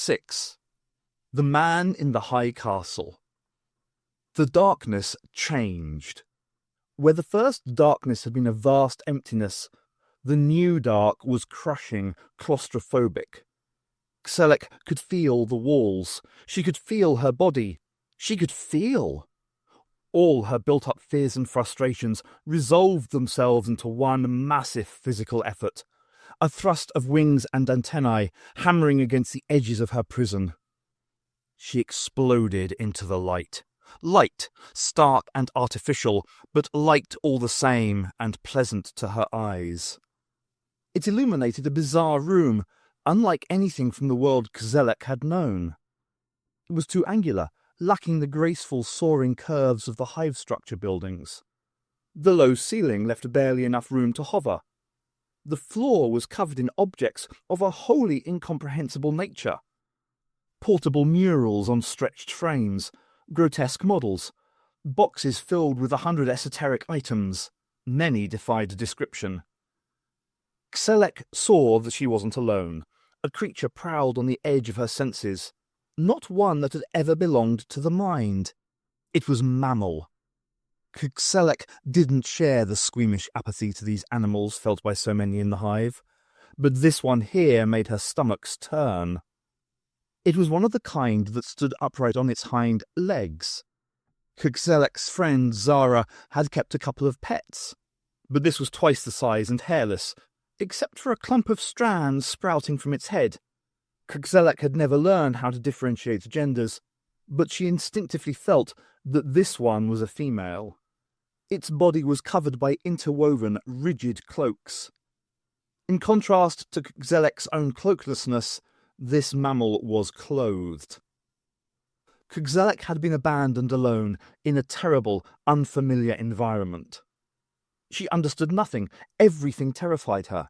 6. The Man in the High Castle. The darkness changed. Where the first darkness had been a vast emptiness, the new dark was crushing, claustrophobic. Xelek could feel the walls. She could feel her body. She could feel. All her built-up fears and frustrations resolved themselves into one massive physical effort, a thrust of wings and antennae hammering against the edges of her prison. She exploded into the light. Light, stark and artificial, but light all the same and pleasant to her eyes. It illuminated a bizarre room, unlike anything from the world Xelek had known. It was too angular, lacking the graceful soaring curves of the hive structure buildings. The low ceiling left barely enough room to hover. The floor was covered in objects of a wholly incomprehensible nature. Portable murals on stretched frames, grotesque models, boxes filled with 100 esoteric items. Many defied description. Xelek saw that she wasn't alone. A creature prowled on the edge of her senses, not one that had ever belonged to the mind. It was mammal. Xelek didn't share the squeamish apathy to these animals felt by so many in the hive, but this one here made her stomachs turn. It was one of the kind that stood upright on its hind legs. Xelek's friend Zara had kept a couple of pets, but this was twice the size and hairless, except for a clump of strands sprouting from its head. Xelek had never learned how to differentiate genders, but she instinctively felt that this one was a female. Its body was covered by interwoven, rigid cloaks. In contrast to Xelek's own cloaklessness, this mammal was clothed. Xelek had been abandoned alone in a terrible, unfamiliar environment. She understood nothing. Everything terrified her.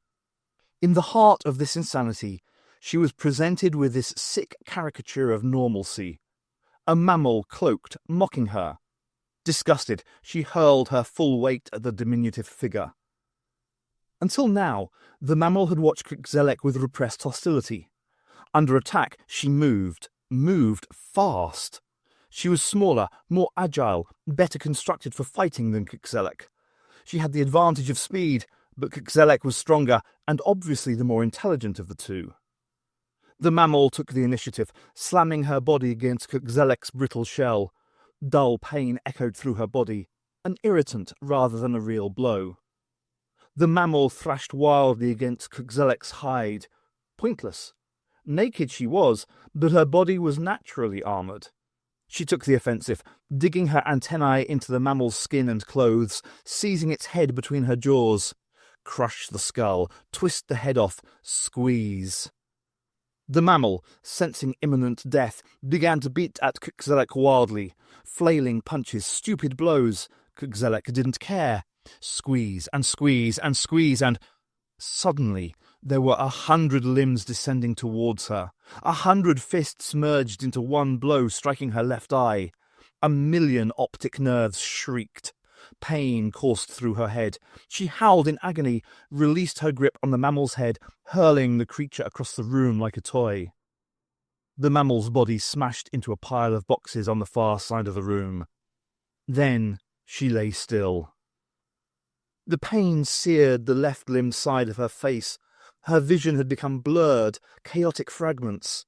In the heart of this insanity, she was presented with this sick caricature of normalcy. A mammal cloaked, mocking her. Disgusted, she hurled her full weight at the diminutive figure. Until now, the mammal had watched Xelek with repressed hostility. Under attack, she moved fast. She was smaller, more agile, better constructed for fighting than Xelek. She had the advantage of speed, but Xelek was stronger and obviously the more intelligent of the two. The mammal took the initiative, slamming her body against Xelek's brittle shell. Dull pain echoed through her body, an irritant rather than a real blow. The mammal thrashed wildly against Xelek's hide. Pointless. Naked she was, but her body was naturally armoured. She took the offensive, digging her antennae into the mammal's skin and clothes, seizing its head between her jaws. Crush the skull, twist the head off, squeeze. The mammal, sensing imminent death, began to beat at Xelek wildly. Flailing punches, stupid blows. Xelek didn't care. Squeeze and squeeze and squeeze and... Suddenly, there were 100 limbs descending towards her. 100 fists merged into one blow, striking her left eye. 1,000,000 optic nerves shrieked. Pain coursed through her head. She howled in agony, released her grip on the mammal's head, hurling the creature across the room like a toy. The mammal's body smashed into a pile of boxes on the far side of the room. Then she lay still. The pain seared the left limb side of her face. Her vision had become blurred, chaotic fragments.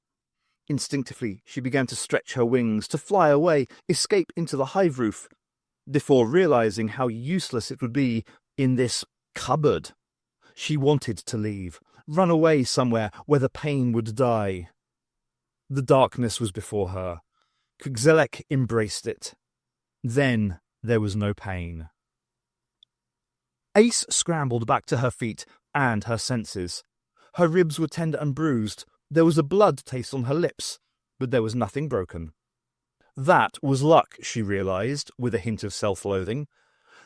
Instinctively, she began to stretch her wings, to fly away, escape into the hive roof, before realizing how useless it would be in this cupboard. She wanted to leave, run away somewhere where the pain would die. The darkness was before her. Xelek embraced it. Then there was no pain. Ace scrambled back to her feet and her senses. Her ribs were tender and bruised. There was a blood taste on her lips, but there was nothing broken. That was luck, she realized, with a hint of self-loathing.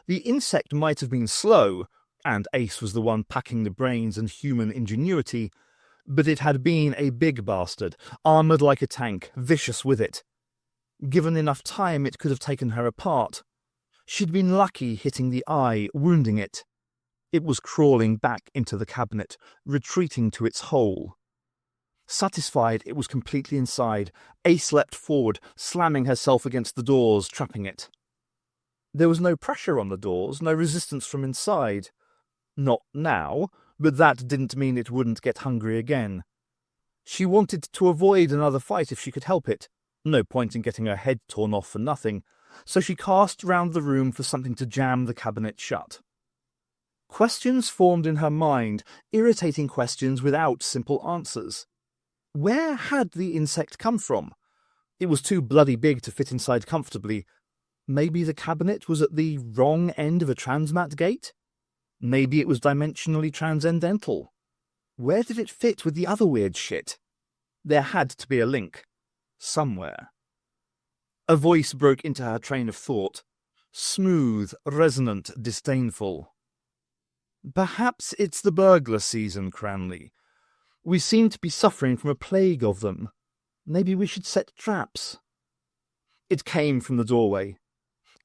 The insect might have been slow, and Ace was the one packing the brains and human ingenuity, but it had been a big bastard, armoured like a tank, vicious with it. Given enough time, it could have taken her apart. She'd been lucky hitting the eye, wounding it. It was crawling back into the cabinet, retreating to its hole. Satisfied it was completely inside, Ace leapt forward, slamming herself against the doors, trapping it. There was no pressure on the doors, no resistance from inside. Not now, but that didn't mean it wouldn't get hungry again. She wanted to avoid another fight if she could help it. No point in getting her head torn off for nothing, so she cast round the room for something to jam the cabinet shut. Questions formed in her mind, irritating questions without simple answers. Where had the insect come from? It was too bloody big to fit inside comfortably. Maybe the cabinet was at the wrong end of a transmat gate? Maybe it was dimensionally transcendental. Where did it fit with the other weird shit? There had to be a link. Somewhere. A voice broke into her train of thought. Smooth, resonant, disdainful. Perhaps it's the burglar season, Cranley. We seem to be suffering from a plague of them. Maybe we should set traps. It came from the doorway.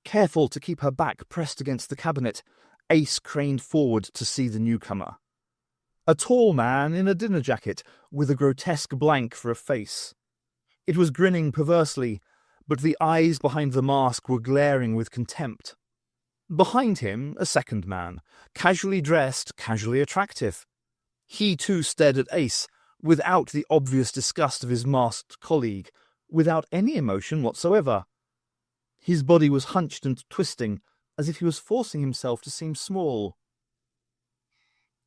Careful to keep her back pressed against the cabinet, Ace craned forward to see the newcomer. A tall man in a dinner jacket, with a grotesque blank for a face. It was grinning perversely, but the eyes behind the mask were glaring with contempt. Behind him, a second man, casually dressed, casually attractive. He too stared at Ace, without the obvious disgust of his masked colleague, without any emotion whatsoever. His body was hunched and twisting, as if he was forcing himself to seem small.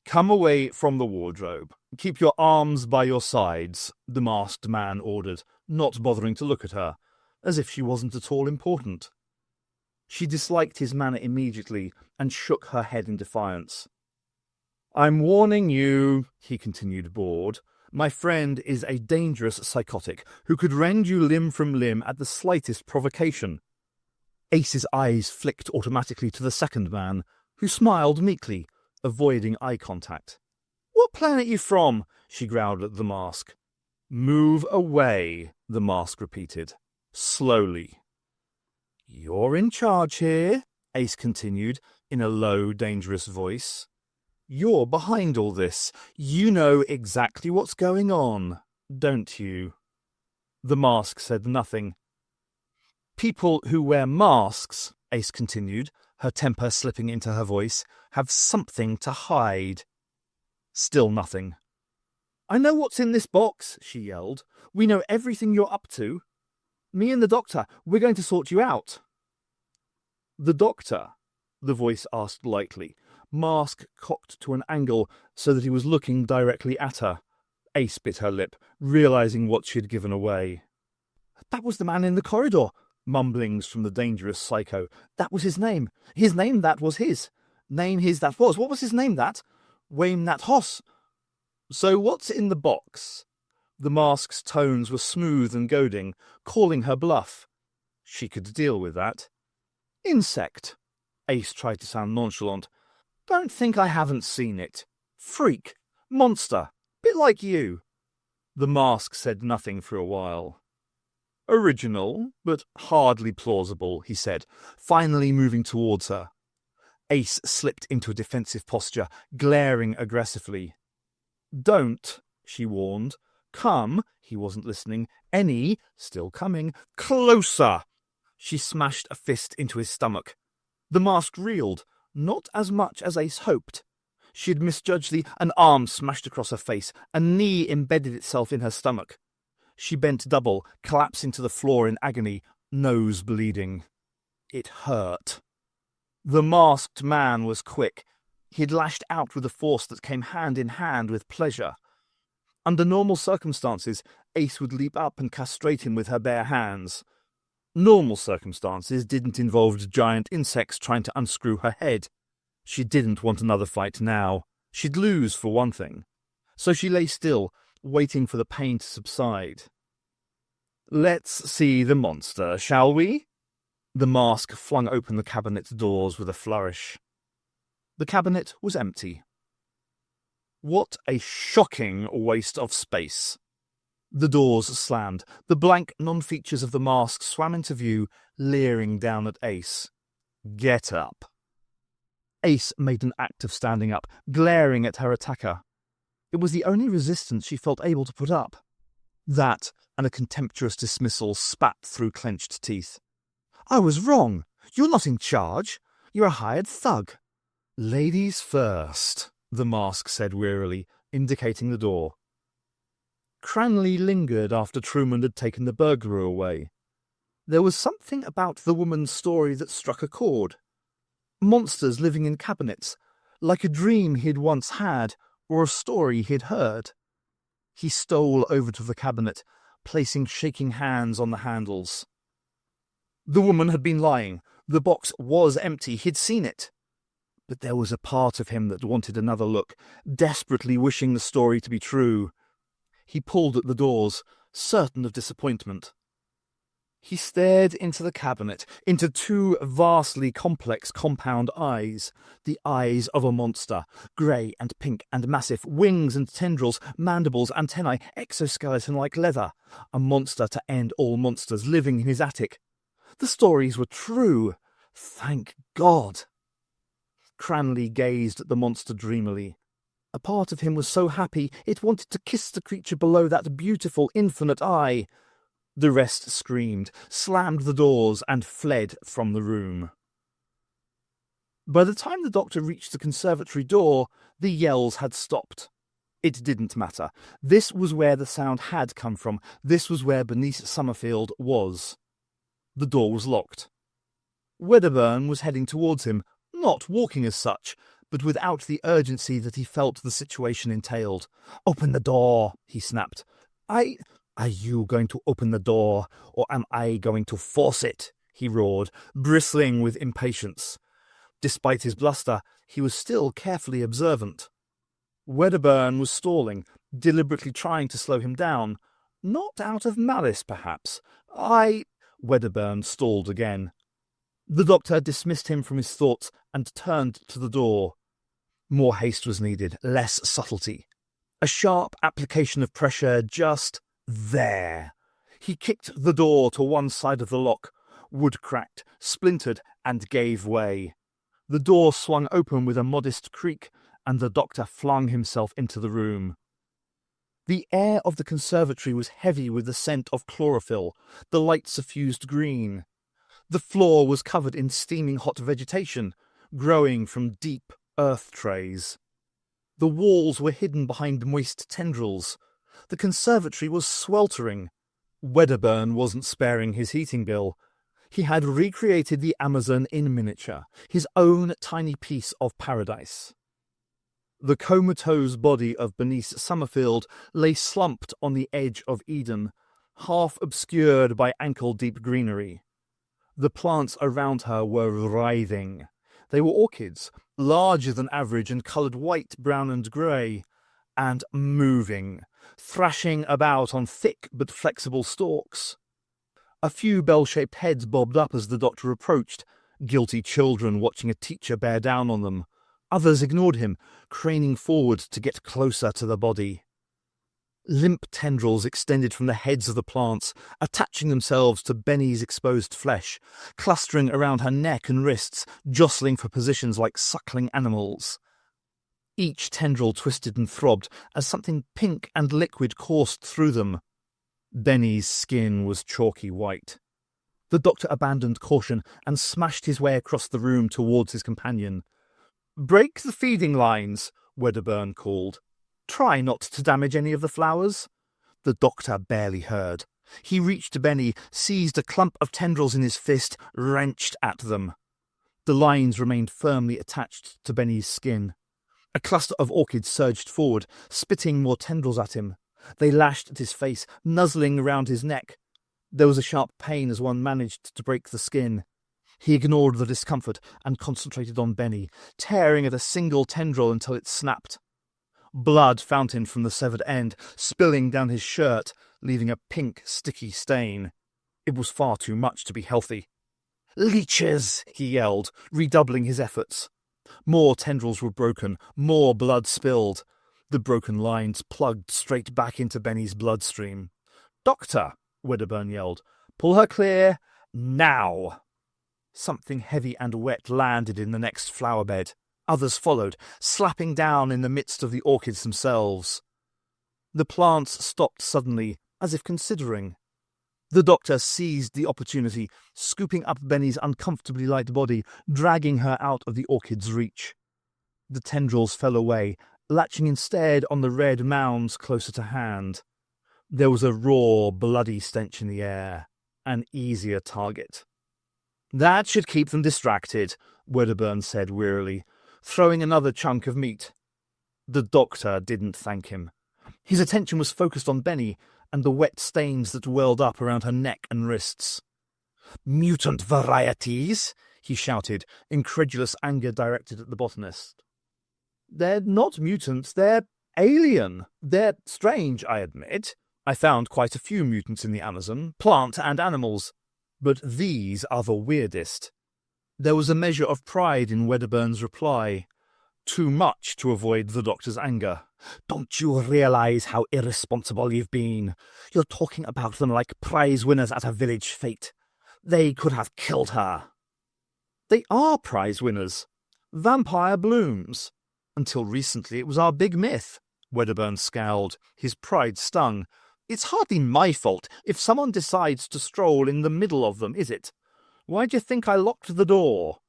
"Come away from the wardrobe. Keep your arms by your sides," the masked man ordered, not bothering to look at her, as if she wasn't at all important. She disliked his manner immediately and shook her head in defiance. "I'm warning you," he continued, bored. "My friend is a dangerous psychotic who could rend you limb from limb at the slightest provocation." Ace's eyes flicked automatically to the second man, who smiled meekly, avoiding eye contact. "What planet you from?" she growled at the mask. "Move away," the mask repeated, slowly. "You're in charge here," Ace continued, in a low, dangerous voice. "You're behind all this. You know exactly what's going on, don't you?" The mask said nothing. "People who wear masks," Ace continued, her temper slipping into her voice, "have something to hide." Still nothing. "I know what's in this box," she yelled. "We know everything you're up to. Me and the doctor, we're going to sort you out." "The doctor?" the voice asked lightly, mask cocked to an angle so that he was looking directly at her. Ace bit her lip, realizing what she had given away. "That was the man in the corridor," mumblings from the dangerous psycho. "That was his name. His name, that was his. Name his, that was. What was his name, that? Wayne Nat Hoss." "So what's in the box?" The mask's tones were smooth and goading, calling her bluff. She could deal with that. "Insect." Ace tried to sound nonchalant. "Don't think I haven't seen it. Freak. Monster. Bit like you." The mask said nothing for a while. "Original, but hardly plausible," he said, finally moving towards her. Ace slipped into a defensive posture, glaring aggressively. "Don't," she warned. "Come," he wasn't listening. "Any," still coming. "Closer!" She smashed a fist into his stomach. The mask reeled, not as much as Ace hoped. She had misjudged an arm smashed across her face, a knee embedded itself in her stomach. She bent double, collapsing to the floor in agony, nose bleeding. It hurt. The masked man was quick. He had lashed out with a force that came hand in hand with pleasure. Under normal circumstances, Ace would leap up and castrate him with her bare hands. Normal circumstances didn't involve giant insects trying to unscrew her head. She didn't want another fight now. She'd lose, for one thing. So she lay still, waiting for the pain to subside. "Let's see the monster, shall we?" The mask flung open the cabinet's doors with a flourish. The cabinet was empty. What a shocking waste of space. The doors slammed. The blank non-features of the mask swam into view, leering down at Ace. "Get up." Ace made an act of standing up, glaring at her attacker. It was the only resistance she felt able to put up. That and a contemptuous dismissal spat through clenched teeth. "I was wrong. You're not in charge. You're a hired thug." "Ladies first," the mask said wearily, indicating the door. Cranley lingered after Truman had taken the burglar away. There was something about the woman's story that struck a chord. Monsters living in cabinets, like a dream he'd once had or a story he'd heard. He stole over to the cabinet, placing shaking hands on the handles. The woman had been lying. The box was empty. He'd seen it. But there was a part of him that wanted another look, desperately wishing the story to be true. He pulled at the doors, certain of disappointment. He stared into the cabinet, into two vastly complex compound eyes, the eyes of a monster, grey and pink and massive, wings and tendrils, mandibles, antennae, exoskeleton like leather, a monster to end all monsters living in his attic. The stories were true. Thank God. Cranley gazed at the monster dreamily. A part of him was so happy it wanted to kiss the creature below that beautiful, infinite eye. The rest screamed, slammed the doors, and fled from the room. By the time the doctor reached the conservatory door, the yells had stopped. It didn't matter. This was where the sound had come from. This was where Bernice Summerfield was. The door was locked. Wedderburn was heading towards him, not walking as such, but without the urgency that he felt the situation entailed. "Open the door," he snapped. Are you going to open the door, or am I going to force it?" he roared, bristling with impatience. Despite his bluster, he was still carefully observant. Wedderburn was stalling, deliberately trying to slow him down. Not out of malice, perhaps. Wedderburn stalled again. The doctor dismissed him from his thoughts and turned to the door. More haste was needed, less subtlety. A sharp application of pressure just there. He kicked the door to one side of the lock. Wood cracked, splintered, and gave way. The door swung open with a modest creak, and the doctor flung himself into the room. The air of the conservatory was heavy with the scent of chlorophyll, the light suffused green. The floor was covered in steaming hot vegetation, growing from deep earth trays. The walls were hidden behind moist tendrils. The conservatory was sweltering. Wedderburn wasn't sparing his heating bill. He had recreated the Amazon in miniature, his own tiny piece of paradise. The comatose body of Bernice Summerfield lay slumped on the edge of Eden, half obscured by ankle-deep greenery. The plants around her were writhing. They were orchids, larger than average and coloured white, brown and grey, and moving, thrashing about on thick but flexible stalks. A few bell-shaped heads bobbed up as the doctor approached, guilty children watching a teacher bear down on them. Others ignored him, craning forward to get closer to the body. Limp tendrils extended from the heads of the plants, attaching themselves to Benny's exposed flesh, clustering around her neck and wrists, jostling for positions like suckling animals. Each tendril twisted and throbbed as something pink and liquid coursed through them. Benny's skin was chalky white. The doctor abandoned caution and smashed his way across the room towards his companion. "Break the feeding lines," Wedderburn called. "Try not to damage any of the flowers." The doctor barely heard. He reached to Benny, seized a clump of tendrils in his fist, wrenched at them. The lines remained firmly attached to Benny's skin. A cluster of orchids surged forward, spitting more tendrils at him. They lashed at his face, nuzzling around his neck. There was a sharp pain as one managed to break the skin. He ignored the discomfort and concentrated on Benny, tearing at a single tendril until it snapped. Blood fountained from the severed end, spilling down his shirt, leaving a pink, sticky stain. It was far too much to be healthy. "Leeches!" he yelled, redoubling his efforts. More tendrils were broken, more blood spilled. The broken lines plugged straight back into Benny's bloodstream. "Doctor!" Wedderburn yelled. "Pull her clear, now!" Something heavy and wet landed in the next flower bed. Others followed, slapping down in the midst of the orchids themselves. The plants stopped suddenly, as if considering. The doctor seized the opportunity, scooping up Benny's uncomfortably light body, dragging her out of the orchid's reach. The tendrils fell away, latching instead on the red mounds closer to hand. There was a raw, bloody stench in the air, an easier target. "That should keep them distracted," Wedderburn said wearily, throwing another chunk of meat. The doctor didn't thank him. His attention was focused on Benny and the wet stains that welled up around her neck and wrists. "Mutant varieties," he shouted, incredulous anger directed at the botanist. "They're not mutants, they're alien. They're strange, I admit. I found quite a few mutants in the Amazon, plant and animals, but these are the weirdest." There was a measure of pride in Wedderburn's reply, too much to avoid the doctor's anger. "Don't you realize how irresponsible you've been? You're talking about them like prize winners at a village fete. They could have killed her." "They are prize winners. Vampire blooms. Until recently it was our big myth." Wedderburn scowled, his pride stung. "It's hardly my fault if someone decides to stroll in the middle of them, is it? Why do you think I locked the door?"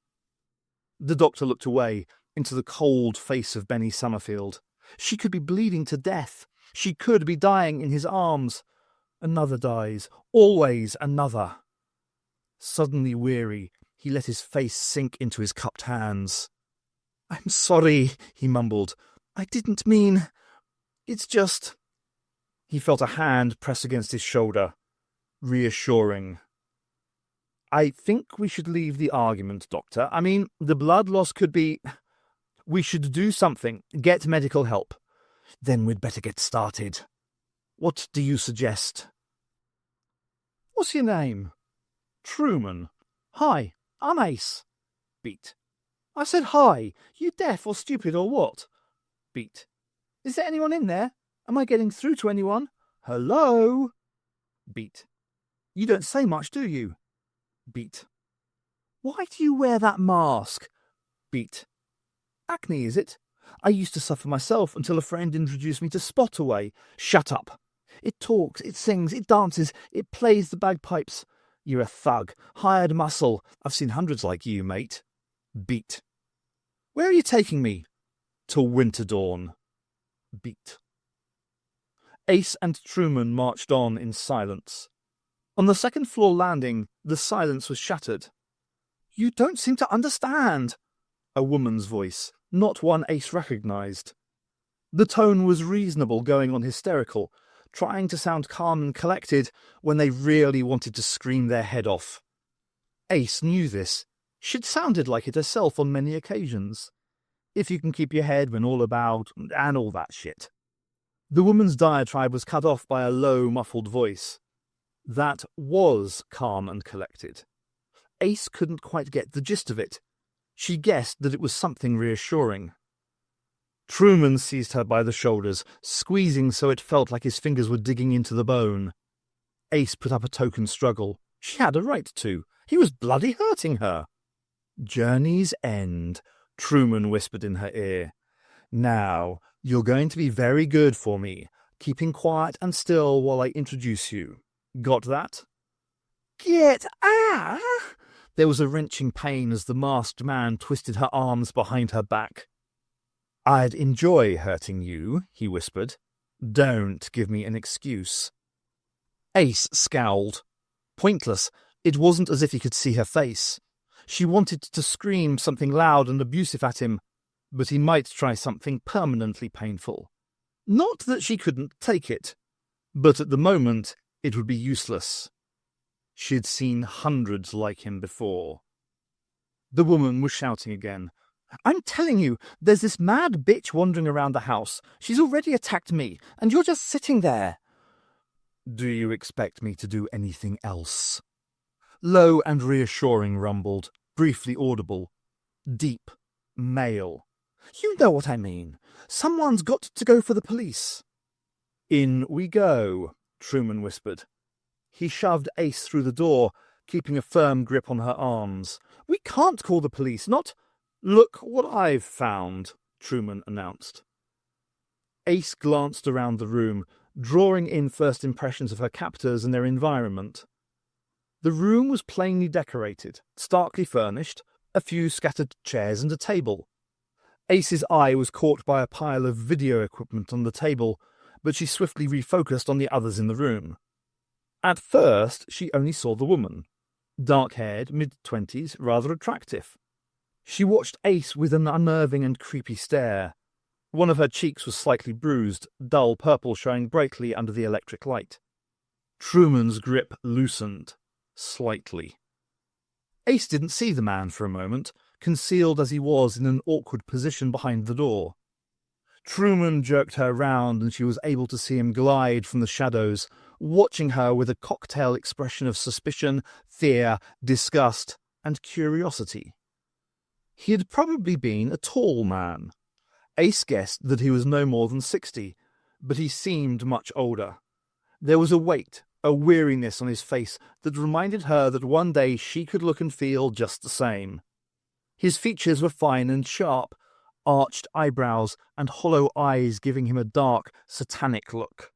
The doctor looked away, into the cold face of Benny Summerfield. She could be bleeding to death. She could be dying in his arms. Another dies. Always another. Suddenly weary, he let his face sink into his cupped hands. "I'm sorry," he mumbled. "I didn't mean... It's just..." He felt a hand press against his shoulder. Reassuring. "I think we should leave the argument, Doctor. I mean, the blood loss could be... We should do something. Get medical help. Then we'd better get started. What do you suggest?" "What's your name?" "Truman." "Hi, I'm Ace." Beat. "I said hi. You deaf or stupid or what?" Beat. "Is there anyone in there? Am I getting through to anyone? Hello?" Beat. "You don't say much, do you?" Beat. "Why do you wear that mask?" Beat. "Acne, is it? I used to suffer myself until a friend introduced me to Spotaway." "Shut up. It talks, it sings, it dances, it plays the bagpipes. You're a thug, hired muscle. I've seen hundreds like you, mate." Beat. "Where are you taking me?" "To Winterdawn." Beat. Ace and Truman marched on in silence. On the second-floor landing, the silence was shattered. "You don't seem to understand." A woman's voice, not one Ace recognized. The tone was reasonable, going on hysterical, trying to sound calm and collected when they really wanted to scream their head off. Ace knew this. She'd sounded like it herself on many occasions. If you can keep your head when all about, and all that shit. The woman's diatribe was cut off by a low, muffled voice. That was calm and collected. Ace couldn't quite get the gist of it. She guessed that it was something reassuring. Truman seized her by the shoulders, squeezing so it felt like his fingers were digging into the bone. Ace put up a token struggle. She had a right to. He was bloody hurting her. "Journey's end," Truman whispered in her ear. "Now, you're going to be very good for me, keeping quiet and still while I introduce you. Got that?" "Get out!" There was a wrenching pain as the masked man twisted her arms behind her back. "I'd enjoy hurting you," he whispered. "Don't give me an excuse." Ace scowled. Pointless. It wasn't as if he could see her face. She wanted to scream something loud and abusive at him, but he might try something permanently painful. Not that she couldn't take it, but at the moment it would be useless. She'd seen hundreds like him before. The woman was shouting again. "I'm telling you, there's this mad bitch wandering around the house. She's already attacked me, and you're just sitting there." "Do you expect me to do anything else?" Low and reassuring rumbled, briefly audible. Deep. Male. "You know what I mean. Someone's got to go for the police." "In we go," Truman whispered. He shoved Ace through the door, keeping a firm grip on her arms. "We can't call the police, not—" "Look what I've found," Truman announced. Ace glanced around the room, drawing in first impressions of her captors and their environment. The room was plainly decorated, starkly furnished, a few scattered chairs and a table. Ace's eye was caught by a pile of video equipment on the table, but she swiftly refocused on the others in the room. At first, she only saw the woman. Dark-haired, mid-20s, rather attractive. She watched Ace with an unnerving and creepy stare. One of her cheeks was slightly bruised, dull purple showing brightly under the electric light. Truman's grip loosened, slightly. Ace didn't see the man for a moment, concealed as he was in an awkward position behind the door. Truman jerked her round and she was able to see him glide from the shadows, watching her with a cocktail expression of suspicion, fear, disgust, and curiosity. He had probably been a tall man. Ace guessed that he was no more than 60, but he seemed much older. There was a weight, a weariness on his face that reminded her that one day she could look and feel just the same. His features were fine and sharp, arched eyebrows and hollow eyes giving him a dark, satanic look.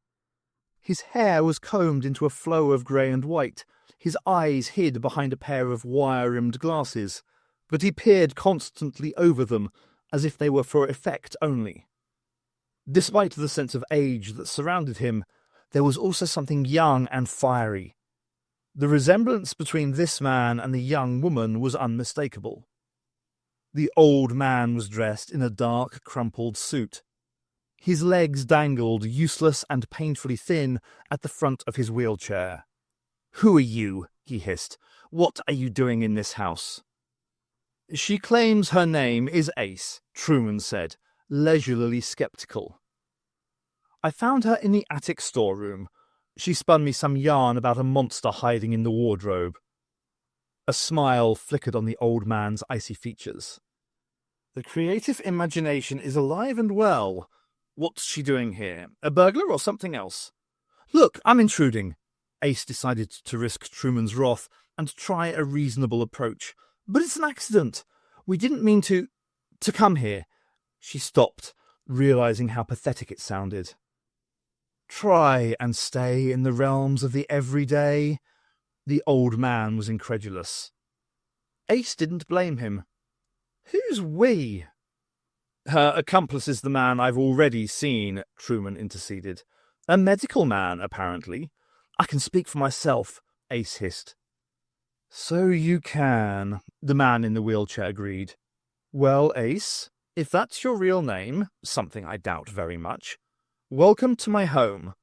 His hair was combed into a flow of grey and white, his eyes hid behind a pair of wire-rimmed glasses, but he peered constantly over them, as if they were for effect only. Despite the sense of age that surrounded him, there was also something young and fiery. The resemblance between this man and the young woman was unmistakable. The old man was dressed in a dark, crumpled suit. His legs dangled, useless and painfully thin, at the front of his wheelchair. "Who are you?" he hissed. "What are you doing in this house?" "She claims her name is Ace," Truman said, leisurely sceptical. "I found her in the attic storeroom. She spun me some yarn about a monster hiding in the wardrobe." A smile flickered on the old man's icy features. "The creative imagination is alive and well. What's she doing here? A burglar or something else?" "Look, I'm intruding." Ace decided to risk Truman's wrath and try a reasonable approach. "But it's an accident. We didn't mean to come here." She stopped, realizing how pathetic it sounded. "Try and stay in the realms of the everyday." The old man was incredulous. Ace didn't blame him. "Who's we?" "Her accomplice is the man I've already seen," Truman interceded. "A medical man, apparently." "I can speak for myself," Ace hissed. "So you can," the man in the wheelchair agreed. "Well, Ace, if that's your real name, something I doubt very much, welcome to my home.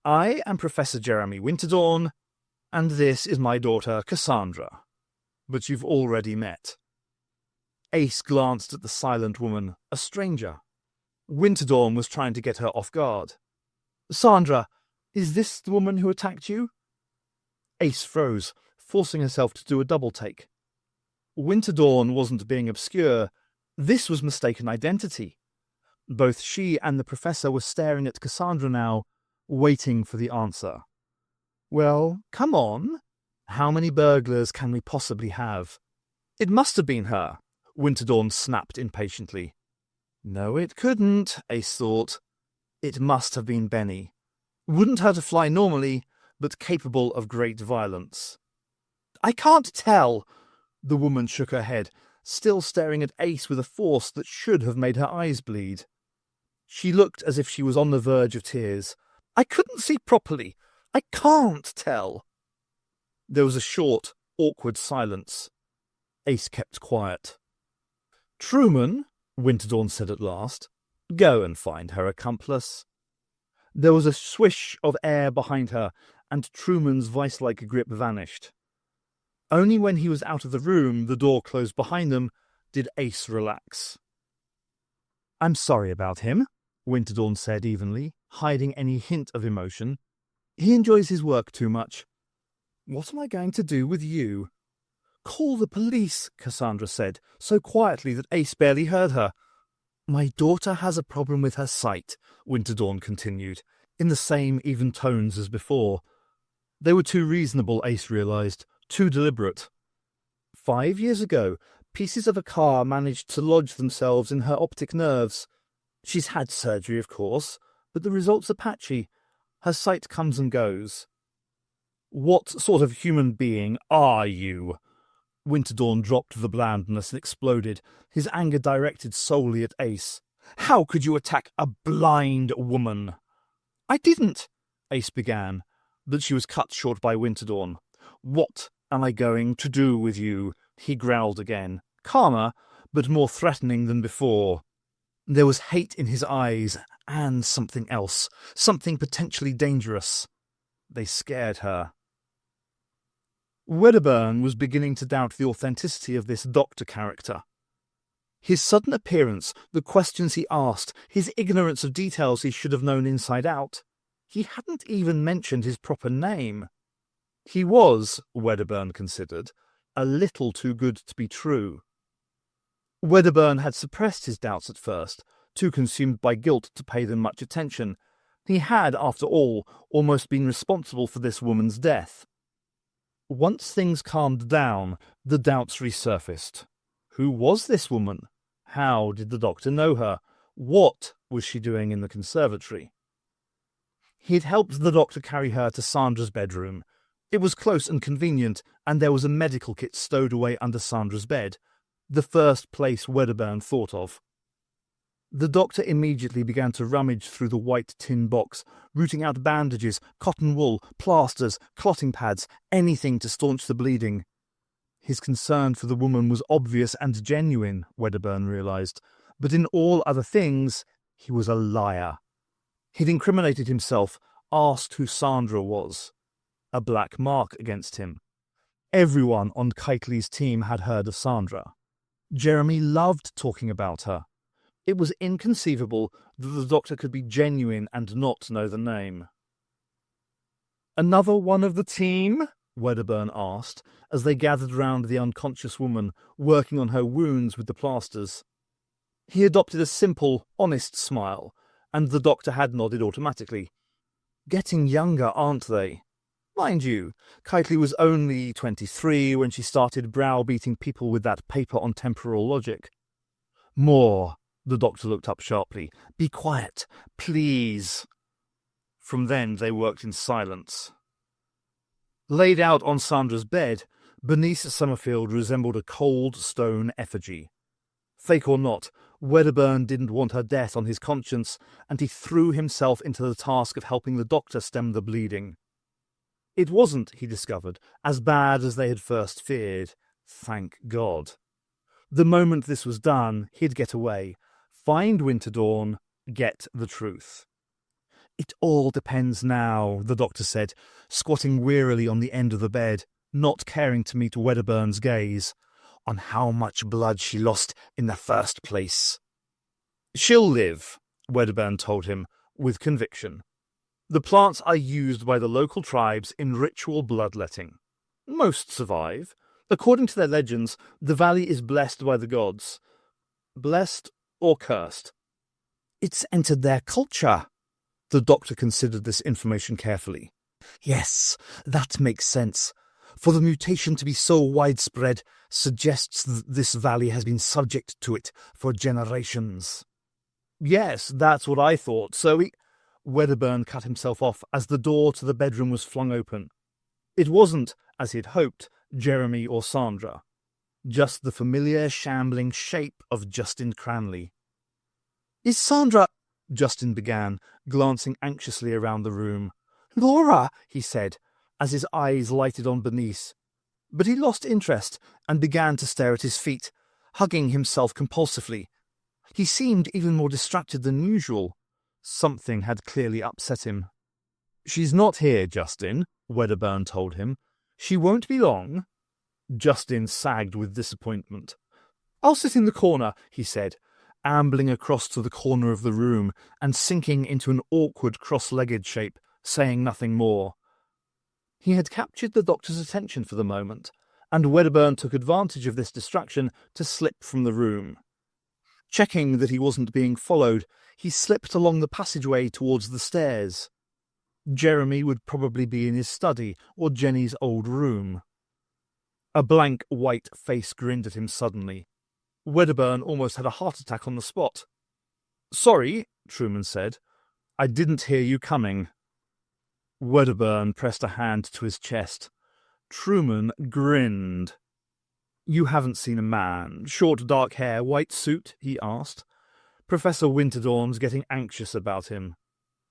I am Professor Jeremy Winterdawn, and this is my daughter Cassandra. But you've already met." Ace glanced at the silent woman, a stranger. Winterdawn was trying to get her off guard. "Sandra, is this the woman who attacked you?" Ace froze, forcing herself to do a double-take. Winterdawn wasn't being obscure. This was mistaken identity. Both she and the professor were staring at Cassandra now, waiting for the answer. "Well, come on. How many burglars can we possibly have?" "It must have been her," Winterdawn snapped impatiently. "No, it couldn't," Ace thought. "It must have been Benny. Wouldn't hurt a fly normally, but capable of great violence." "I can't tell." The woman shook her head, still staring at Ace with a force that should have made her eyes bleed. She looked as if she was on the verge of tears. "I couldn't see properly. I can't tell." There was a short, awkward silence. Ace kept quiet. "Truman," Winterdawn said at last, "go and find her accomplice." There was a swish of air behind her, and Truman's vice-like grip vanished. Only when he was out of the room, the door closed behind them, did Ace relax. "I'm sorry about him," Winterdawn said evenly, hiding any hint of emotion. "He enjoys his work too much. What am I going to do with you?" "Call the police," Cassandra said, so quietly that Ace barely heard her. "My daughter has a problem with her sight," Winterdawn continued, in the same even tones as before. They were too reasonable, Ace realized, too deliberate. 5 years ago, pieces of a car managed to lodge themselves in her optic nerves. She's had surgery, of course, but the results are patchy. Her sight comes and goes. What sort of human being are you? Winterdawn dropped the blandness and exploded, his anger directed solely at Ace. How could you attack a blind woman? I didn't, Ace began, but she was cut short by Winterdawn. What am I going to do with you? He growled again, calmer, but more threatening than before. There was hate in his eyes, and something else, something potentially dangerous. They scared her. Wedderburn was beginning to doubt the authenticity of this doctor character. His sudden appearance, the questions he asked, his ignorance of details he should have known inside out. He hadn't even mentioned his proper name. He was, Wedderburn considered, a little too good to be true. Wedderburn had suppressed his doubts at first, too consumed by guilt to pay them much attention. He had, after all, almost been responsible for this woman's death. Once things calmed down, the doubts resurfaced. Who was this woman? How did the doctor know her? What was she doing in the conservatory? He'd helped the doctor carry her to Sandra's bedroom. It was close and convenient, and there was a medical kit stowed away under Sandra's bed, the first place Wedderburn thought of. The doctor immediately began to rummage through the white tin box, rooting out bandages, cotton wool, plasters, clotting pads, anything to staunch the bleeding. His concern for the woman was obvious and genuine, Wedderburn realized, but in all other things, he was a liar. He'd incriminated himself, asked who Sandra was. A black mark against him. Everyone on Kitely's team had heard of Sandra. Jeremy loved talking about her. It was inconceivable that the doctor could be genuine and not know the name. Another one of the team? Wedderburn asked, as they gathered round the unconscious woman, working on her wounds with the plasters. He adopted a simple, honest smile, and the doctor had nodded automatically. Getting younger, aren't they? Mind you, Kitely was only 23 when she started browbeating people with that paper on temporal logic. More, the doctor looked up sharply. Be quiet, please. From then they worked in silence. Laid out on Sandra's bed, Bernice Summerfield resembled a cold stone effigy. Fake or not, Wedderburn didn't want her death on his conscience, and he threw himself into the task of helping the doctor stem the bleeding. It wasn't, he discovered, as bad as they had first feared. Thank God. The moment this was done, he'd get away, find Winterdawn, get the truth. It all depends now, the doctor said, squatting wearily on the end of the bed, not caring to meet Wedderburn's gaze, on how much blood she lost in the first place. She'll live, Wedderburn told him, with conviction. The plants are used by the local tribes in ritual bloodletting. Most survive. According to their legends, the valley is blessed by the gods. Blessed or cursed? It's entered their culture. The doctor considered this information carefully. Yes, that makes sense. For the mutation to be so widespread suggests that this valley has been subject to it for generations. Yes, that's what I thought, so Wedderburn cut himself off as the door to the bedroom was flung open. It wasn't, as he'd hoped, Jeremy or Sandra. Just the familiar shambling shape of Justin Cranley. Is Sandra... Justin began, glancing anxiously around the room. Laura, he said, as his eyes lighted on Bernice. But he lost interest and began to stare at his feet, hugging himself compulsively. He seemed even more distracted than usual. Something had clearly upset him. She's not here, Justin, Wedderburn told him. She won't be long. Justin sagged with disappointment. I'll sit in the corner, he said, ambling across to the corner of the room and sinking into an awkward cross-legged shape, saying nothing more. He had captured the doctor's attention for the moment, and Wedderburn took advantage of this distraction to slip from the room. Checking that he wasn't being followed, he slipped along the passageway towards the stairs. Jeremy would probably be in his study or Jenny's old room. A blank white face grinned at him suddenly. Wedderburn almost had a heart attack on the spot. Sorry, Truman said. I didn't hear you coming. Wedderburn pressed a hand to his chest. Truman grinned. "You haven't seen a man. Short dark hair, white suit?" he asked. Professor Winterdorn's getting anxious about him.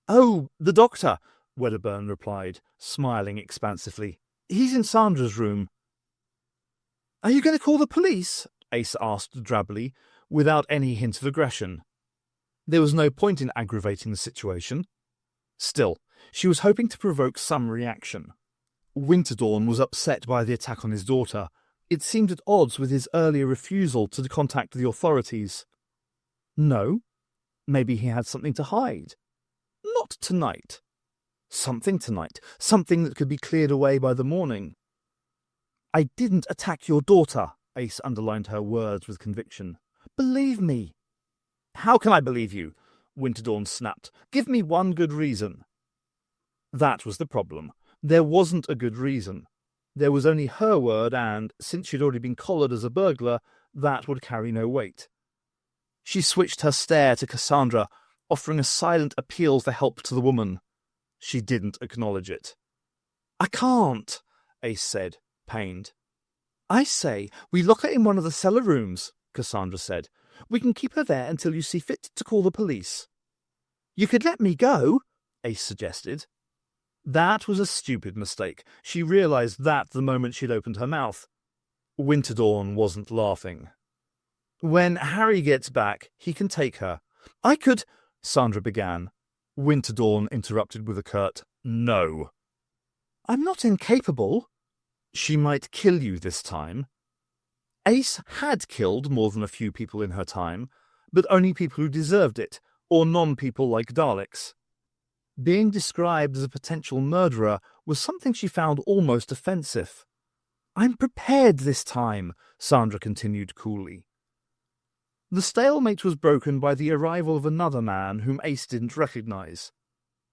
"Oh, the doctor," Wedderburn replied, smiling expansively. "He's in Sandra's room." "Are you going to call the police?" Ace asked drably, without any hint of aggression. There was no point in aggravating the situation. Still, she was hoping to provoke some reaction. Winterdorn was upset by the attack on his daughter. It seemed at odds with his earlier refusal to contact the authorities. No, maybe he had something to hide. Not tonight. Something tonight, something that could be cleared away by the morning. "I didn't attack your daughter," Ace underlined her words with conviction. "Believe me." "How can I believe you?" Winterdorn snapped. "Give me one good reason." That was the problem. There wasn't a good reason. There was only her word, and, since she'd already been collared as a burglar, that would carry no weight. She switched her stare to Cassandra, offering a silent appeal for help to the woman. She didn't acknowledge it. "I can't," Ace said, pained. "I say, we lock her in one of the cellar rooms," Cassandra said. "We can keep her there until you see fit to call the police." "You could let me go," Ace suggested. That was a stupid mistake. She realized that the moment she'd opened her mouth. Winterdorn wasn't laughing. "When Harry gets back, he can take her." "I could—" Sandra began. Winterdorn interrupted with a curt, "No." "I'm not incapable." "She might kill you this time." Ace had killed more than a few people in her time, but only people who deserved it, or non-people like Daleks. Being described as a potential murderer was something she found almost offensive. "I'm prepared this time," Sandra continued coolly. The stalemate was broken by the arrival of another man whom Ace didn't recognize.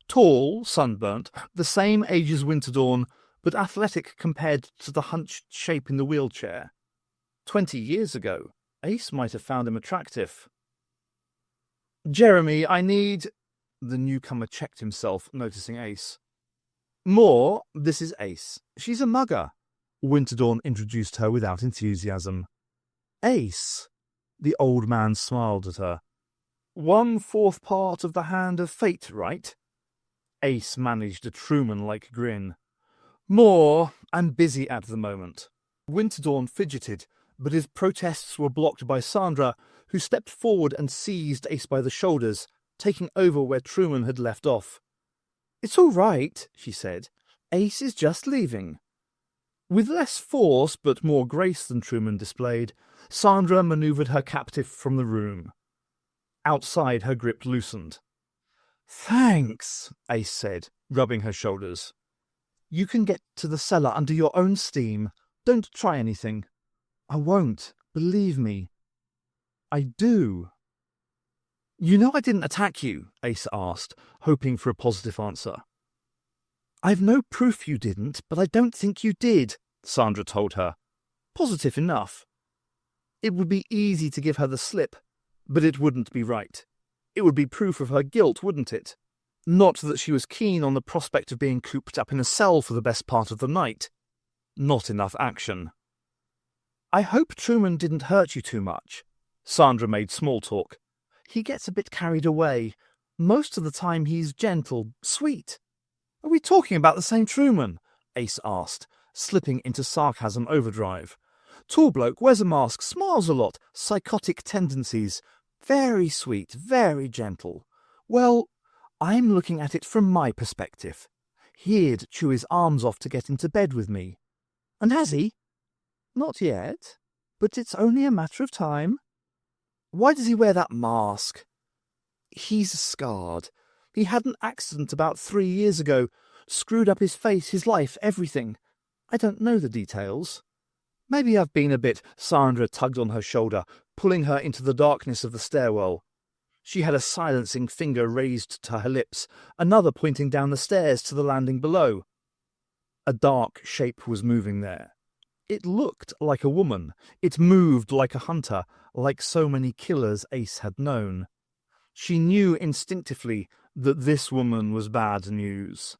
Tall, sunburnt, the same age as Winterdorn, but athletic compared to the hunched shape in the wheelchair. 20 years ago, Ace might have found him attractive. "Jeremy, I need—" The newcomer checked himself, noticing Ace. "More, this is Ace. She's a mugger." Winterdorn introduced her without enthusiasm. "Ace?" The old man smiled at her. "1/4 part of the hand of fate, right?" Ace managed a Truman-like grin. "More, I'm busy at the moment." Winterdorn fidgeted, but his protests were blocked by Sandra, who stepped forward and seized Ace by the shoulders, taking over where Truman had left off. "It's all right," she said. "Ace is just leaving." With less force but more grace than Truman displayed, Sandra manoeuvred her captive from the room. Outside, her grip loosened. "Thanks," Ace said, rubbing her shoulders. "You can get to the cellar under your own steam. Don't try anything." "I won't. Believe me." "I do." "You know I didn't attack you?" Ace asked, hoping for a positive answer. "I've no proof you didn't, but I don't think you did," Sandra told her. Positive enough. It would be easy to give her the slip, but it wouldn't be right. It would be proof of her guilt, wouldn't it? Not that she was keen on the prospect of being cooped up in a cell for the best part of the night. Not enough action. "I hope Truman didn't hurt you too much." Sandra made small talk. "He gets a bit carried away. Most of the time he's gentle, sweet." "Are we talking about the same Truman?" Ace asked, slipping into sarcasm overdrive. "Tall bloke, wears a mask, smiles a lot, psychotic tendencies. Very sweet, very gentle. Well, I'm looking at it from my perspective. He'd chew his arms off to get into bed with me." "And has he?" "Not yet, but it's only a matter of time." "Why does he wear that mask?" "He's scarred. He had an accident about 3 years ago. Screwed up his face, his life, everything. I don't know the details." "Maybe I've been a bit—" Sandra tugged on her shoulder, pulling her into the darkness of the stairwell. She had a silencing finger raised to her lips, another pointing down the stairs to the landing below. A dark shape was moving there. It looked like a woman. It moved like a hunter, like so many killers Ace had known. She knew instinctively that this woman was bad news.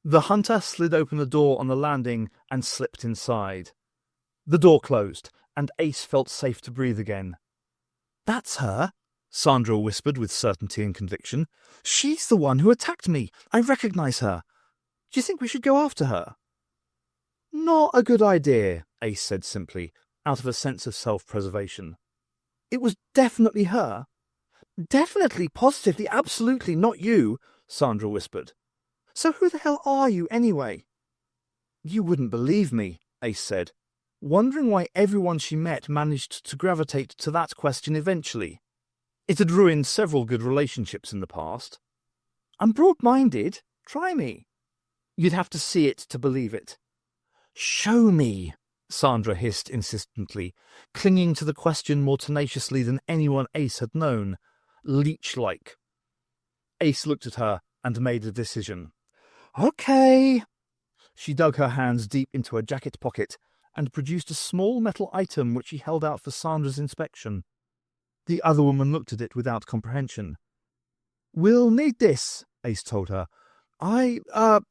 The hunter slid open the door on the landing and slipped inside. The door closed, and Ace felt safe to breathe again. "That's her," Sandra whispered with certainty and conviction. "She's the one who attacked me. I recognize her. Do you think we should go after her?" "Not a good idea," Ace said simply, out of a sense of self-preservation. "It was definitely her." "Definitely, positively, absolutely not you," Sandra whispered. "So who the hell are you, anyway?" "You wouldn't believe me," Ace said, wondering why everyone she met managed to gravitate to that question eventually. It had ruined several good relationships in the past. "I'm broad-minded. Try me." "You'd have to see it to believe it." "Show me," Sandra hissed insistently, clinging to the question more tenaciously than anyone Ace had known, leech-like. Ace looked at her and made a decision. "Okay." She dug her hands deep into her jacket pocket and produced a small metal item which she held out for Sandra's inspection. The other woman looked at it without comprehension. "We'll need this," Ace told her. "I,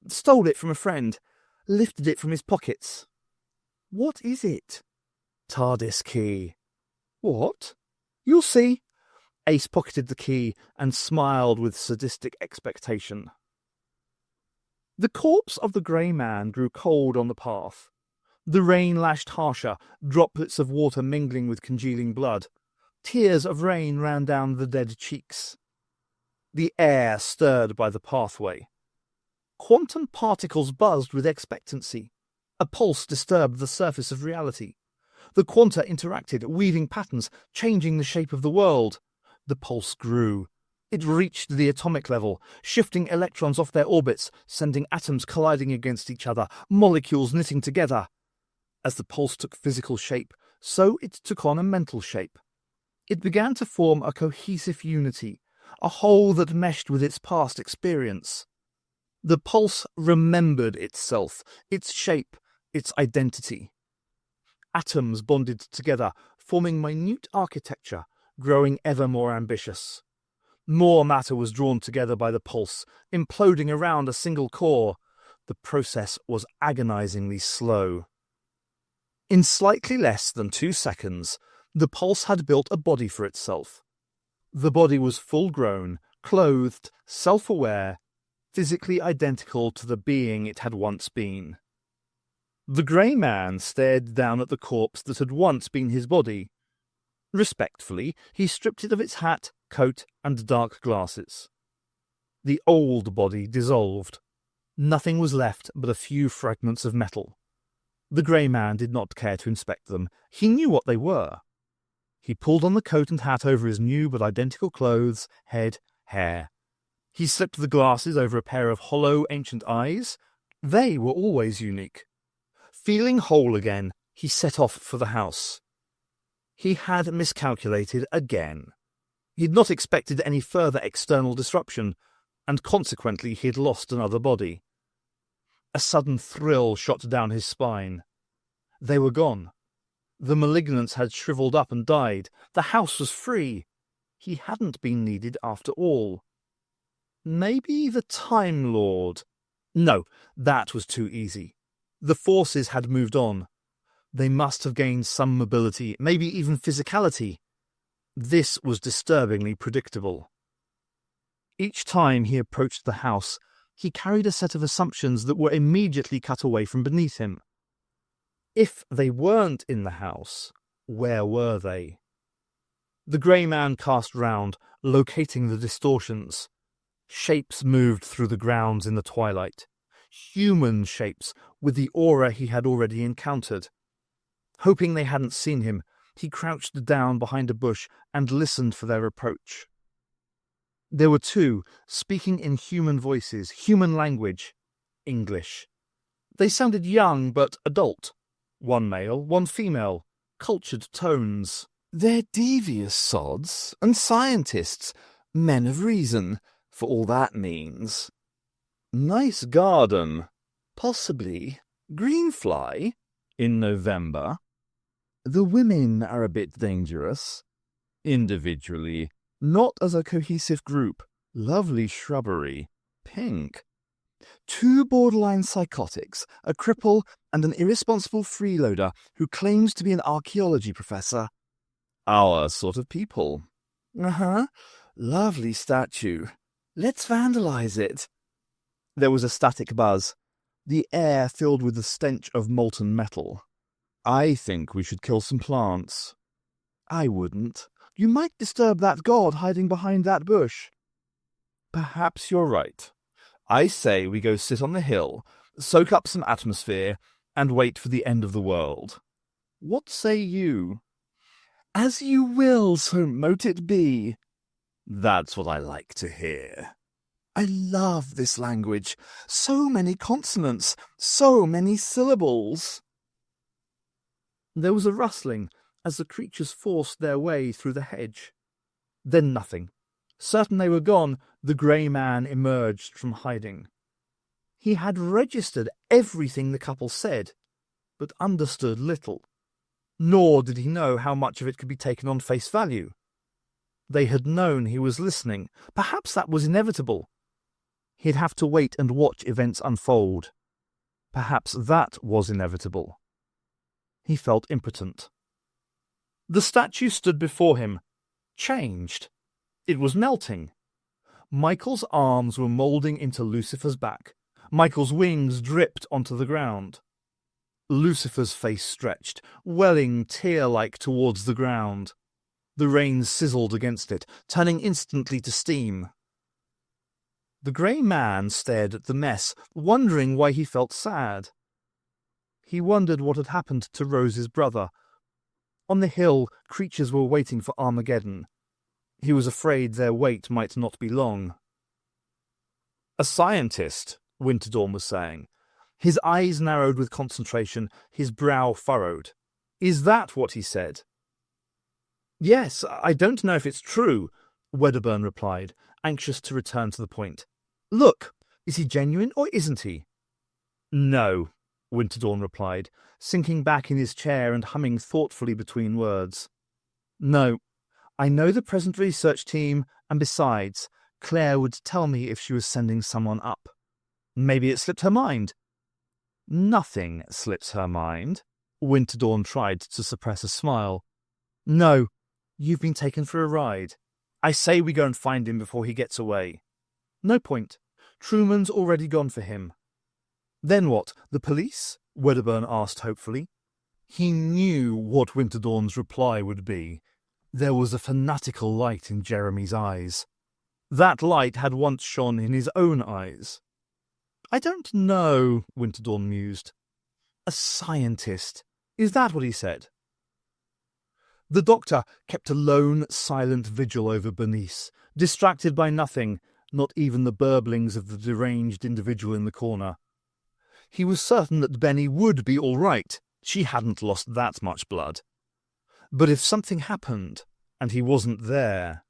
stole it from a friend. Lifted it from his pockets." "What is it?" "TARDIS key." "What?" "You'll see." Ace pocketed the key and smiled with sadistic expectation. The corpse of the grey man grew cold on the path. The rain lashed harsher, droplets of water mingling with congealing blood. Tears of rain ran down the dead cheeks. The air stirred by the pathway. Quantum particles buzzed with expectancy. A pulse disturbed the surface of reality. The quanta interacted, weaving patterns, changing the shape of the world. The pulse grew. It reached the atomic level, shifting electrons off their orbits, sending atoms colliding against each other, molecules knitting together. As the pulse took physical shape, so it took on a mental shape. It began to form a cohesive unity, a whole that meshed with its past experience. The pulse remembered itself, its shape, its identity. Atoms bonded together, forming minute architecture, growing ever more ambitious. More matter was drawn together by the pulse, imploding around a single core. The process was agonizingly slow. In slightly less than 2 seconds, the pulse had built a body for itself. The body was full-grown, clothed, self-aware, physically identical to the being it had once been. The grey man stared down at the corpse that had once been his body. Respectfully, he stripped it of its hat, coat, and dark glasses. The old body dissolved. Nothing was left but a few fragments of metal. The grey man did not care to inspect them. He knew what they were. He pulled on the coat and hat over his new but identical clothes, head, hair. He slipped the glasses over a pair of hollow, ancient eyes. They were always unique. Feeling whole again, he set off for the house. He had miscalculated again. He had not expected any further external disruption, and consequently he had lost another body. A sudden thrill shot down his spine. They were gone. The malignants had shriveled up and died. The house was free. He hadn't been needed after all. Maybe the Time Lord. No, that was too easy. The forces had moved on. They must have gained some mobility, maybe even physicality. This was disturbingly predictable. Each time he approached the house, he carried a set of assumptions that were immediately cut away from beneath him. If they weren't in the house, where were they? The grey man cast round, locating the distortions. Shapes moved through the grounds in the twilight. Human shapes, with the aura he had already encountered. Hoping they hadn't seen him, he crouched down behind a bush and listened for their approach. There were 2, speaking in human voices, human language, English. They sounded young but adult. 1 male, 1 female, cultured tones. "They're devious sods and scientists, men of reason, for all that means." "Nice garden. Possibly. Green fly? In November. The women are a bit dangerous. Individually. Not as a cohesive group. Lovely shrubbery. Pink. 2 borderline psychotics, a cripple, and an irresponsible freeloader who claims to be an archaeology professor. Our sort of people. Uh-huh. Lovely statue. Let's vandalize it. There was a static buzz, the air filled with the stench of molten metal. I think we should kill some plants. I wouldn't. You might disturb that god hiding behind that bush. Perhaps you're right. I say we go sit on the hill, soak up some atmosphere, and wait for the end of the world. What say you? As you will, so mote it be. That's what I like to hear. I love this language. So many consonants, so many syllables. There was a rustling as the creatures forced their way through the hedge. Then nothing. Certain they were gone, the grey man emerged from hiding. He had registered everything the couple said, but understood little. Nor did he know how much of it could be taken on face value. They had known he was listening. Perhaps that was inevitable. He'd have to wait and watch events unfold. Perhaps that was inevitable. He felt impotent. The statue stood before him, changed. It was melting. Michael's arms were moulding into Lucifer's back. Michael's wings dripped onto the ground. Lucifer's face stretched, welling tear-like towards the ground. The rain sizzled against it, turning instantly to steam. The grey man stared at the mess, wondering why he felt sad. He wondered what had happened to Rose's brother. On the hill, creatures were waiting for Armageddon. He was afraid their wait might not be long. A scientist, Winterdawn was saying. His eyes narrowed with concentration, his brow furrowed. Is that what he said? Yes, I don't know if it's true, Wedderburn replied, anxious to return to the point. Look, is he genuine or isn't he? No, Winterdawn replied, sinking back in his chair and humming thoughtfully between words. No, I know the present research team, and besides, Claire would tell me if she was sending someone up. Maybe it slipped her mind. Nothing slips her mind. Winterdawn tried to suppress a smile. No, you've been taken for a ride. I say we go and find him before he gets away. No point. Truman's already gone for him. Then what, the police? Wedderburn asked hopefully. He knew what Winterdawn's reply would be. There was a fanatical light in Jeremy's eyes. That light had once shone in his own eyes. I don't know, Winterdawn mused. A scientist. Is that what he said? The doctor kept a lone, silent vigil over Bernice, distracted by nothing, not even the burblings of the deranged individual in the corner. He was certain that Benny would be all right. She hadn't lost that much blood. But if something happened, and he wasn't there...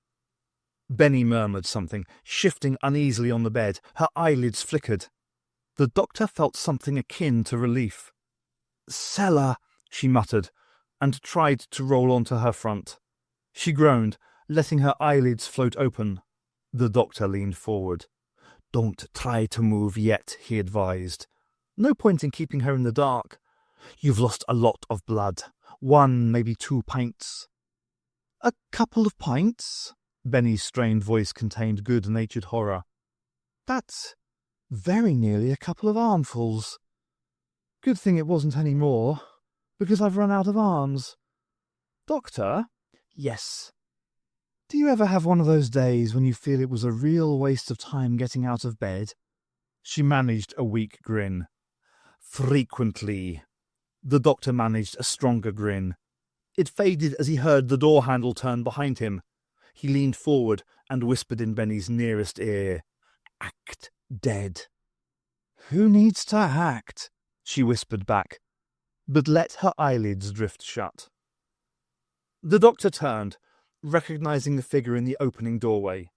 Benny murmured something, shifting uneasily on the bed. Her eyelids flickered. The doctor felt something akin to relief. "Cellar," she muttered, and tried to roll onto her front. She groaned, letting her eyelids float open. The doctor leaned forward. "Don't try to move yet," he advised. "No point in keeping her in the dark. You've lost a lot of blood. 1, maybe 2 pints." "A couple of pints?" Benny's strained voice contained good-natured horror. "That's very nearly a couple of armfuls. Good thing it wasn't any more, because I've run out of arms." "Doctor?" "Yes. Do you ever have one of those days when you feel it was a real waste of time getting out of bed?" She managed a weak grin. "Frequently." The doctor managed a stronger grin. It faded as he heard the door handle turn behind him. He leaned forward and whispered in Benny's nearest ear, "Act dead." "Who needs to act?" she whispered back, but let her eyelids drift shut. The doctor turned, recognizing the figure in the opening doorway.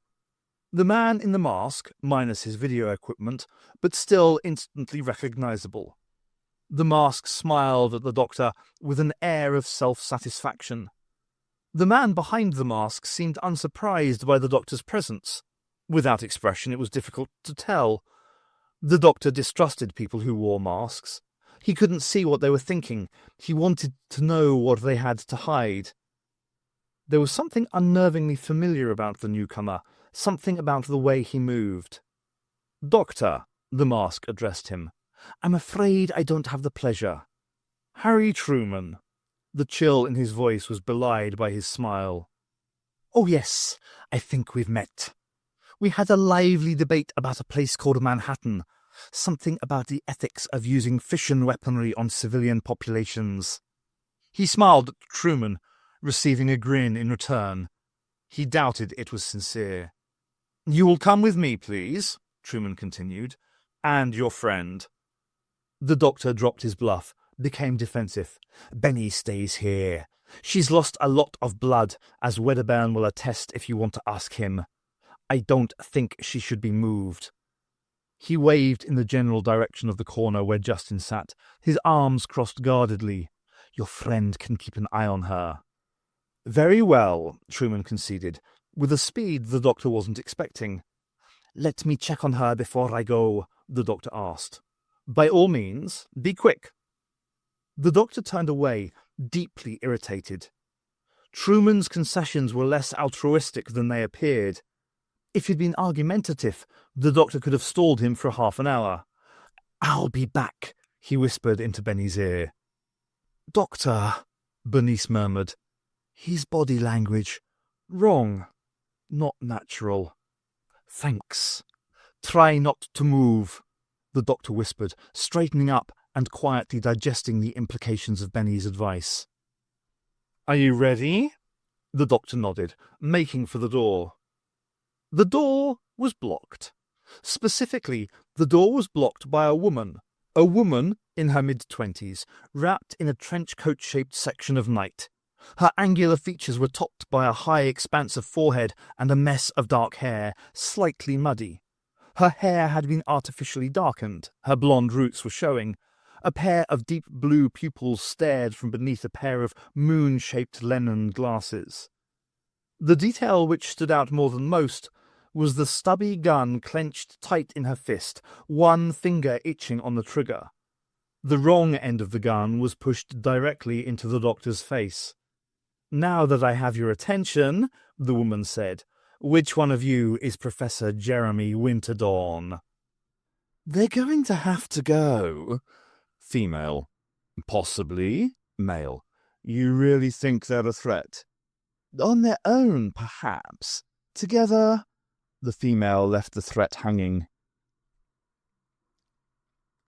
The man in the mask, minus his video equipment, but still instantly recognizable. The mask smiled at the doctor with an air of self-satisfaction. The man behind the mask seemed unsurprised by the doctor's presence. Without expression, it was difficult to tell. The doctor distrusted people who wore masks. He couldn't see what they were thinking. He wanted to know what they had to hide. There was something unnervingly familiar about the newcomer, something about the way he moved. "Doctor," the mask addressed him, "I'm afraid I don't have the pleasure." "Harry Truman." The chill in his voice was belied by his smile. "Oh yes, I think we've met. We had a lively debate about a place called Manhattan, something about the ethics of using fission weaponry on civilian populations." He smiled at Truman, receiving a grin in return. He doubted it was sincere. "You will come with me, please," Truman continued, "and your friend." The doctor dropped his bluff, became defensive. "Benny stays here. She's lost a lot of blood, as Wedderburn will attest if you want to ask him. I don't think she should be moved." He waved in the general direction of the corner where Justin sat, his arms crossed guardedly. "Your friend can keep an eye on her." "Very well," Truman conceded, with a speed the doctor wasn't expecting. "Let me check on her before I go," the doctor asked. "By all means, be quick." The doctor turned away, deeply irritated. Truman's concessions were less altruistic than they appeared. If he'd been argumentative, the doctor could have stalled him for half an hour. "I'll be back," he whispered into Benny's ear. "Doctor," Bernice murmured. "His body language. Wrong. Not natural." "Thanks. Try not to move," the doctor whispered, straightening up and quietly digesting the implications of Benny's advice. "Are you ready?" The doctor nodded, making for the door. The door was blocked. Specifically, the door was blocked by a woman in her mid-20s, wrapped in a trench coat-shaped section of night. Her angular features were topped by a high expanse of forehead and a mess of dark hair, slightly muddy. Her hair had been artificially darkened, her blonde roots were showing. A pair of deep blue pupils stared from beneath a pair of moon-shaped Lennon glasses. The detail which stood out more than most was the stubby gun clenched tight in her fist, one finger itching on the trigger. The wrong end of the gun was pushed directly into the doctor's face. "Now that I have your attention," the woman said, "which one of you is Professor Jeremy Winterdawn?" "They're going to have to go." Female. "Possibly." Male. "You really think they're a threat?" "On their own, perhaps. Together." The female left the threat hanging.